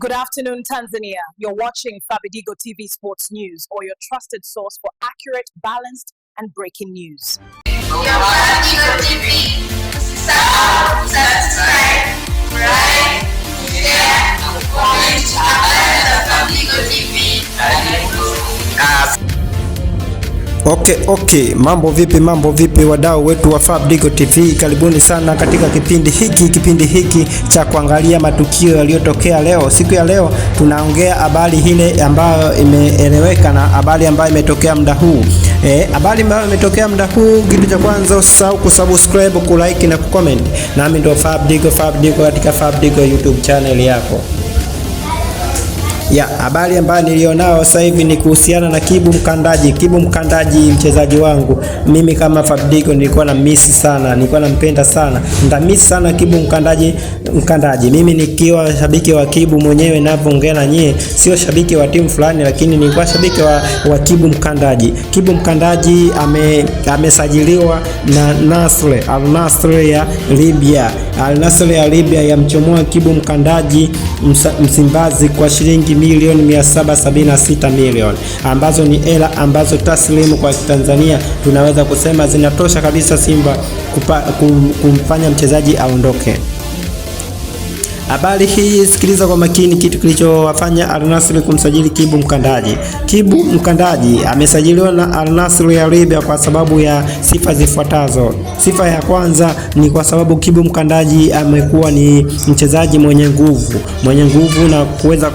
Good afternoon, Tanzania. You're watching Fabidigo TV Sports News, or your trusted source for accurate, balanced, and breaking news. Fabidigo TV. Subscribe, like, share, comment, Fabidigo TV. Okay, mambo vipi wadau wetu wa Fabidigo TV, karibuni sana katika kipindi hiki cha kuangalia matukio yaliyotokea leo. Siku ya leo tunaongea habari ile ambayo imeeleweka na habari ambayo imetokea muda huu. Habari ambayo imetokea muda huu, kitu cha kwanza usahau kusubscribe, kulike na kucomment. Nami ndo Fabidigo katika Fabidigo YouTube channel yako. Habari ambayo nilionao sasa hivi ni kuhusiana na Kibu Mkandaji, mchezaji wangu. Mimi kama Fabidigo nilikuwa na miss sana, nilikuwa nampenda sana. Ndamiss sana Kibu Mkandaji. Mimi nikiwa shabiki wa Kibu mwenyewe ninavyoongea na nyie, sio shabiki wa timu fulani, lakini nilikuwa shabiki wa Kibu Mkandaji. Kibu Mkandaji amesajiliwa na Al Nassr ya Libya. Al Nassr ya Libya yamchomoa Kibu Mkandaji Msimbazi kwa shilingi milioni 776 milioni, ambazo ni hela ambazo taslimu kwa Tanzania tunaweza kusema zinatosha kabisa Simba kumfanya mchezaji aondoke. Habari hii sikiliza kwa makini, kitu kilichowafanya Al Nassr kumsajili Kibu Mkandaji. Kibu Mkandaji amesajiliwa na Al Nassr ya Libya kwa sababu ya sifa zifuatazo. Sifa ya kwanza ni kwa sababu Kibu Mkandaji amekuwa ni mchezaji mwenye nguvu na kuweza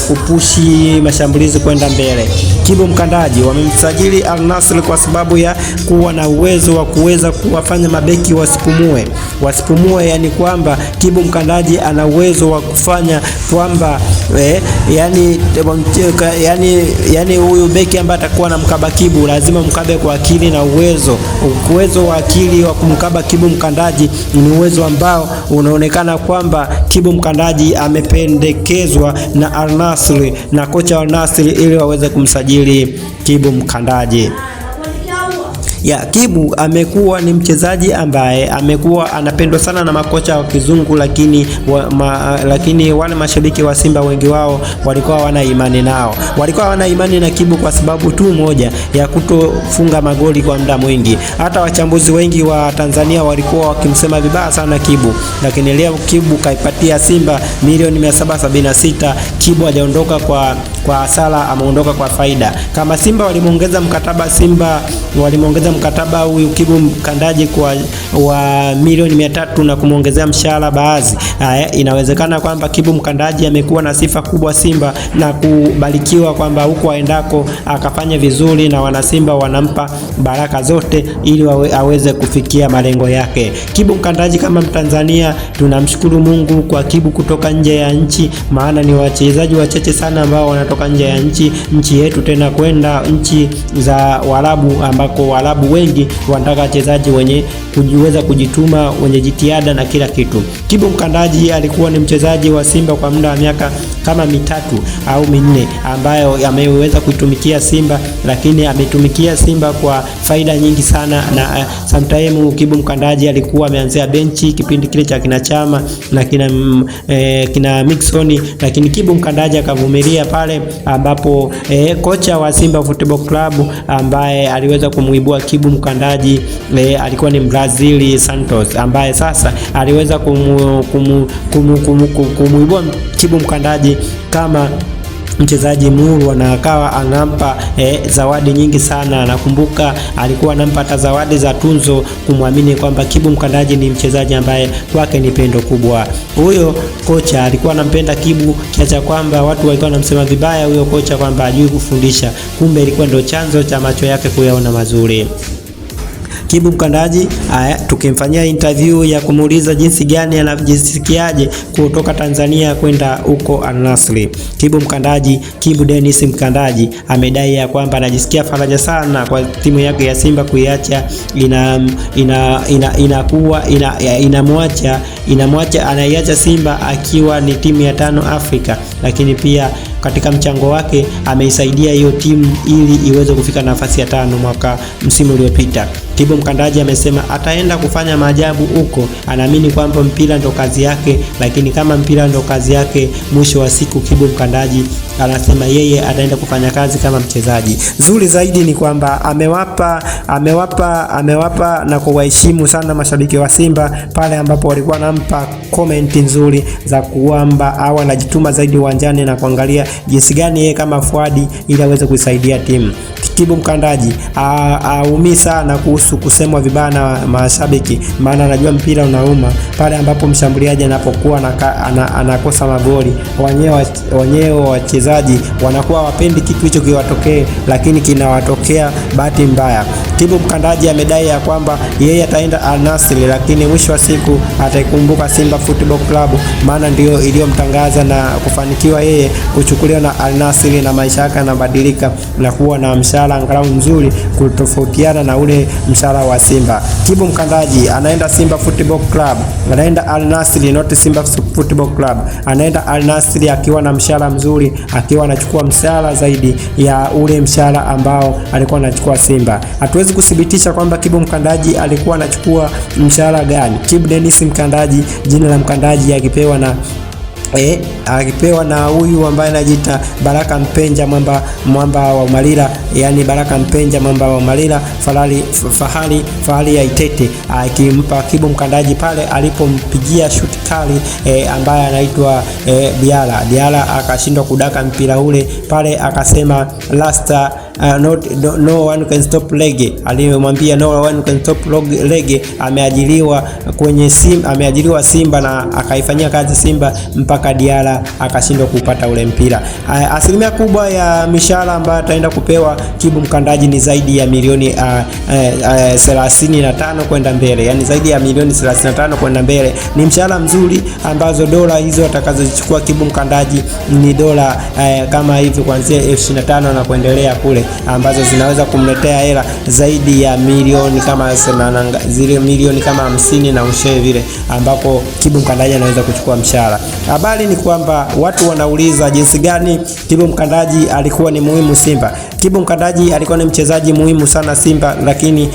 kupushi mashambulizi kwenda mbele. Kibu Mkandaji wamemsajili Al Nassr kwa sababu ya kuwa na uwezo wa kuweza kuwafanya mabeki wasipumue, yani kwamba Kibu Mkandaji ana uwezo wa kufanya kwamba yani huyu beki ambaye atakuwa na mkaba Kibu lazima mkabe kwa akili na uwezo wa akili wa kumkaba Kibu Mkandaji ni uwezo ambao unaonekana kwamba Kibu Mkandaji amependekezwa na Al Nassr na kocha wa Al Nassr ili waweze kumsajili Kibu Mkandaji. Kibu amekuwa ni mchezaji ambaye amekuwa anapendwa sana na makocha wa kizungu, lakini wale mashabiki wa Simba wengi wao walikuwa hawana imani nao. Walikuwa hawana imani na Kibu kwa sababu tu moja ya kutofunga magoli kwa muda mwingi. Hata wachambuzi wengi wa Tanzania walikuwa wakimsema vibaya sana Kibu, lakini leo Kibu kaipatia Simba milioni 776. Kibu hajaondoka kwa hasara, ameondoka kwa faida. Kama Simba walimuongeza mkataba huyu Kibu Mkandaji wa milioni 300 na kumuongezea mshahara baadhi. Inawezekana kwamba Kibu Mkandaji amekuwa na sifa kubwa Simba na kubarikiwa kwamba huko aendako akafanya vizuri, na wana Simba wanampa baraka zote ili aweze kufikia malengo yake. Kibu Mkandaji kama Mtanzania tunamshukuru Mungu kwa Kibu kutoka nje ya nchi, maana ni wachezaji wachache sana ambao wanatoka nje ya nchi yetu, tena kwenda nchi za Waarabu, ambako Waarabu wengi wanataka wachezaji wenye kujiweza kujituma, wenye jitihada na kila kitu. Kibu Mkandaji alikuwa ni mchezaji wa Simba kwa muda wa miaka kama 3 au 4 ambayo ameweza kuitumikia Simba, lakini ametumikia Simba kwa faida nyingi sana, na sometime Kibu Mkandaji alikuwa ameanzia benchi kipindi kile cha kina Chama na kina Mixon, lakini Kibu Mkandaji akavumilia pale ambapo kocha wa Simba Football Club ambaye aliweza kumuibua Kibu Mkandaji alikuwa ni Brazil Santos, ambaye sasa aliweza kumuibua Kibu Mkandaji kama mchezaji murwa na akawa anampa zawadi nyingi sana. Nakumbuka alikuwa anampa hata zawadi za tunzo kumwamini kwamba Kibu Mkandaji ni mchezaji ambaye kwake ni pendo kubwa. Huyo kocha alikuwa anampenda Kibu kiasi kwamba watu walikuwa wanamsema vibaya huyo kocha kwamba hajui kufundisha, kumbe ilikuwa ndio chanzo cha macho yake kuyaona mazuri. Kibu Mkandaji tukimfanyia interview ya kumuuliza jinsi gani anajisikiaje kutoka Tanzania kwenda huko Al Nassr. Kibu Dennis Mkandaji amedai ya kwamba anajisikia faraja sana kwa timu yake ya Simba kuiacha, inamwacha anaiacha Simba akiwa ni timu ya 5 Afrika, lakini pia katika mchango wake ameisaidia hiyo timu ili iweze kufika nafasi ya 5 msimu uliopita. Kibu Mkandaji amesema ataenda kufanya maajabu huko. Anaamini kwamba mpira ndo kazi yake, lakini kama mpira ndo kazi yake, mwisho wa siku Kibu Mkandaji anasema yeye ataenda kufanya kazi kama mchezaji. Zuri zaidi ni kwamba amewapa na kuwaheshimu sana mashabiki wa Simba pale ambapo walikuwa nampa comment nzuri za kuamba au anajituma zaidi uwanjani na kuangalia jinsi gani yeye kama Fuadi ili aweze kuisaidia timu. Kibu Mkandaji aumii sana kuhusu kusemwa vibaya na mashabiki, maana anajua mpira unauma pale ambapo mshambuliaji anapokuwa anakosa magoli. Wenyewe wachezaji wanakuwa wapendi kitu hicho kiwatokee, lakini kinawatokea bahati mbaya. Kibu Mkandaji amedai ya kwamba yeye ataenda Al Nassr, lakini mwisho wa siku ataikumbuka Simba Football Club, maana ndio iliyomtangaza na kufanikiwa yeye kuchukuliwa na Al Nassr, na maisha yake yanabadilika na kuwa na mshahara angalau mzuri kutofautiana na ule mshahara wa Simba. Kibu Mkandaji anaenda Simba Football Club, anaenda Al Nassr, not Simba Football Club. Anaenda Al Nassr akiwa na mshahara mzuri, akiwa anachukua mshahara zaidi ya ule mshahara ambao alikuwa anachukua Simba. Hatuwezi kuthibitisha kwamba Kibu Mkandaji alikuwa anachukua mshahara gani. Kibu Dennis Mkandaji, jina la Mkandaji akipewa na huyu ambaye anajiita Baraka Mpenja mwamba wa Malila, yani Baraka Mpenja mwamba wa Malila, Fahali ya Itete, akimpa Kibu Mkandaji pale alipompigia shuti kali ambaye anaitwa Diala akashindwa kudaka mpira ule pale, akasema Rasta no one can stop Lege. Alimwambia no one can stop Lege. Ameajiriwa Simba na akaifanyia kazi Simba mpaka Diala akashindwa kupata ule mpira. Asilimia kubwa ya mishahara ambayo ataenda kupewa Kibu Mkandaji ni zaidi ya milioni 35 kwenda mbele, yani zaidi ya milioni 35 kwenda mbele. Ni mshahara mzuri ambazo dola hizo atakazozichukua Kibu Mkandaji ni dola kama hivi kuanzia 25 na kuendelea kule, ambazo zinaweza kumletea hela zaidi ya milioni kama milioni kama 50 na ushe vile, ambapo Kibu Mkandaji anaweza kuchukua mshahara. Habari ni kwamba watu wanauliza jinsi gani Kibu Mkandaji alikuwa ni muhimu Simba. Kibu Mkandaji alikuwa ni mchezaji muhimu sana Simba, lakini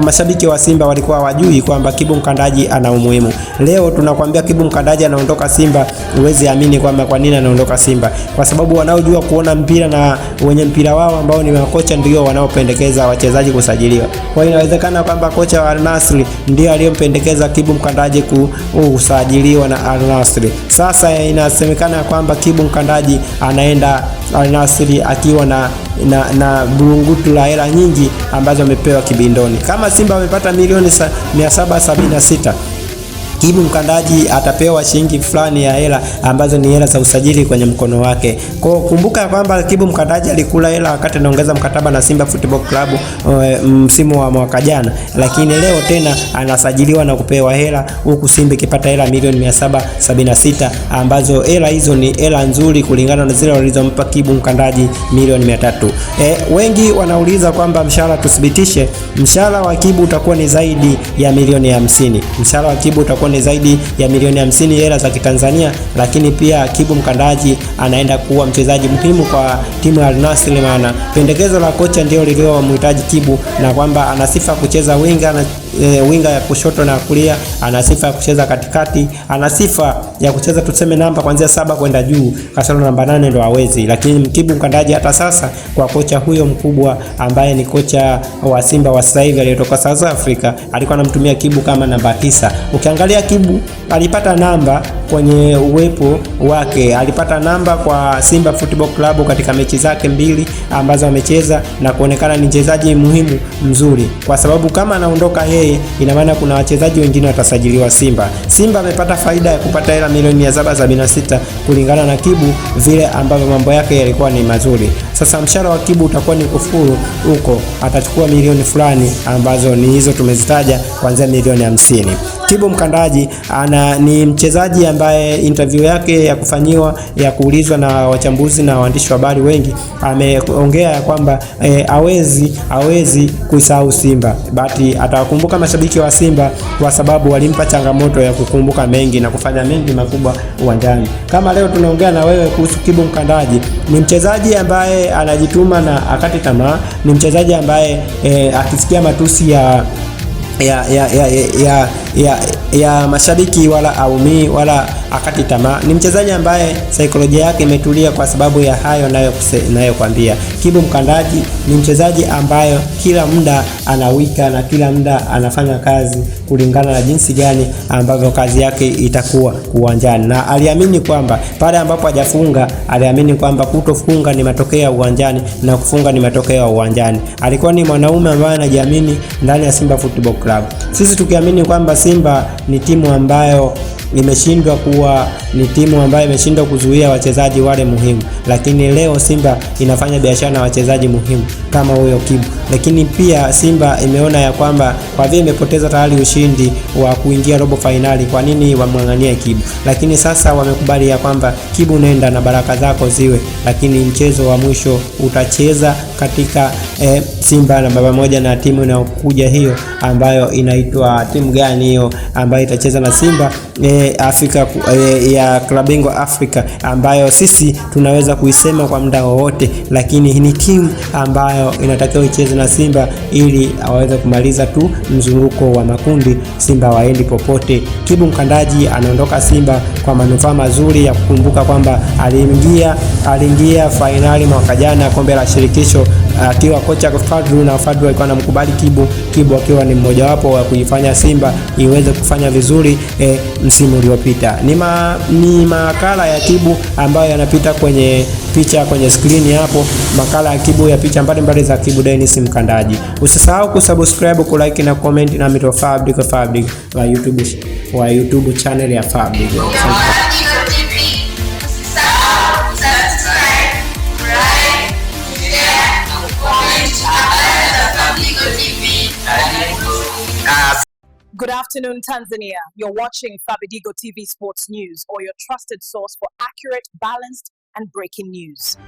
mashabiki wa Simba walikuwa hawajui kwamba Kibu Mkandaji ana umuhimu. Leo tunakwambia Kibu Mkandaji anaondoka Simba, uwezi amini kwamba kwa nini anaondoka Simba. Kwa sababu wanaojua kuona mpira na wenye mpira wao ambao ni makocha ndio wanaopendekeza wachezaji kusajiliwa. Kwa hiyo inawezekana kwamba kocha wa Al Nassr ndio aliyompendekeza Kibu Mkandaji kusajiliwa na Al Nassr. Sasa inasemekana kwamba Kibu Mkandaji anaenda Al Nassr akiwa na burungutu la hela nyingi ambazo amepewa kibindoni. Kama Simba wamepata milioni 776, Kibu Mkandaji atapewa shilingi fulani ya hela ambazo ni hela za usajili kwenye mkono wake. Kwa kumbuka kwamba Kibu Mkandaji alikula hela wakati anaongeza mkataba na Simba Football Club msimu wa mwaka jana, lakini leo tena anasajiliwa na kupewa hela, huku Simba ikipata hela milioni 776, ambazo hela hizo ni hela nzuri kulingana na zile walizompa Kibu Mkandaji milioni 300. Wengi wanauliza kwamba mshahara, tuthibitishe mshahara wa Kibu utakuwa ni zaidi ya milioni 50. Mshahara wa Kibu utakuwa ni zaidi ya milioni 50 hela za Kitanzania, lakini pia Kibu Mkandaji anaenda kuwa mchezaji muhimu kwa timu ya Al Nassr, maana pendekezo la kocha ndio lililomhitaji Kibu, na kwamba ana sifa kucheza winga ya kushoto na kulia, ana sifa ya kucheza katikati, ana sifa ya kucheza tuseme namba kuanzia 7 kwenda juu, kasoro namba 8 ndo hawezi. Lakini Kibu Mkandaji hata sasa kwa kocha huyo mkubwa ambaye ni kocha wa Simba wa sasa hivi aliyotoka South Africa, alikuwa anamtumia Kibu kama namba 9. Ukiangalia Kibu alipata namba kwenye uwepo wake, alipata namba kwa Simba Football Club katika mechi zake 2 ambazo amecheza na kuonekana ni mchezaji muhimu mzuri, kwa sababu kama anaondoka yeye, ina maana kuna wachezaji wengine watasajiliwa Simba. Simba amepata faida ya kupata hela milioni 776 kulingana na Kibu vile ambavyo mambo yake yalikuwa ni mazuri. Sasa mshahara wa Kibu utakuwa ni kufuru huko, atachukua milioni fulani ambazo ni hizo tumezitaja kuanzia milioni 50. Kibu Mkandaji ni mchezaji ambaye interview yake ya kufanyiwa ya kuulizwa na wachambuzi na waandishi wa habari wengi, ameongea kwamba hawezi kuisahau Simba, bali atawakumbuka mashabiki wa Simba kwa sababu walimpa changamoto ya kukumbuka mengi na kufanya mengi makubwa uwanjani. Kama leo tunaongea na wewe kuhusu Kibu Mkandaji, ni mchezaji ambaye anajituma na akati tamaa, ni mchezaji ambaye akisikia matusi ya mashabiki wala aumii wala akati tamaa. Ni mchezaji ambaye saikolojia yake imetulia kwa sababu ya hayo nayokwambia. Kibu Mkandaji ni mchezaji ambaye kila muda anawika na kila muda anafanya kazi kulingana na jinsi gani ambavyo kazi yake itakuwa uwanjani, na aliamini kwamba pale ambapo hajafunga, aliamini kwamba kutofunga ni matokeo ya uwanjani na kufunga ni matokeo ya uwanjani. Alikuwa ni mwanaume ambaye anajiamini ndani ya Simba Football Club. Sisi tukiamini kwamba Simba ni timu ambayo imeshindwa kuzuia wachezaji wale muhimu, lakini leo Simba inafanya biashara na wachezaji muhimu kama huyo Kibu. Lakini pia Simba imeona ya kwamba kwa vile imepoteza tayari ushindi wa kuingia robo finali, kwa nini wamng'ang'ania Kibu? Lakini sasa wamekubali ya kwamba Kibu, nenda na baraka zako ziwe, lakini mchezo wa mwisho utacheza katika Simba na baba moja na timu inayokuja hiyo ambayo inaitwa timu gani hiyo ambayo itacheza na Simba Afrika ya klabu bingwa Afrika, ambayo sisi tunaweza kuisema kwa muda wowote, lakini ni timu ambayo inatakiwa icheze na Simba ili aweze kumaliza tu mzunguko wa makundi, Simba waendi popote. Kibu Mkandaji anaondoka Simba kwa manufaa mazuri ya kukumbuka kwamba aliingia finali mwaka jana kombe la shirikisho akiwa kocha Fadlu, na Fadlu alikuwa anamkubali Kibu akiwa ni mmoja wapo wa kuifanya Simba iweze kufanya vizuri msimu uliopita. Ni makala ya Kibu ambayo yanapita kwenye picha kwenye screen hapo, makala ya Kibu ya picha mbalimbali za Kibu Dennis Mkandaji. Usisahau kusubscribe, kulike na comment na Mito Fabric wa YouTube channel ya Fabric. Good afternoon, Tanzania. You're watching Fabidigo TV Sports News, or your trusted source for accurate, balanced, and breaking news.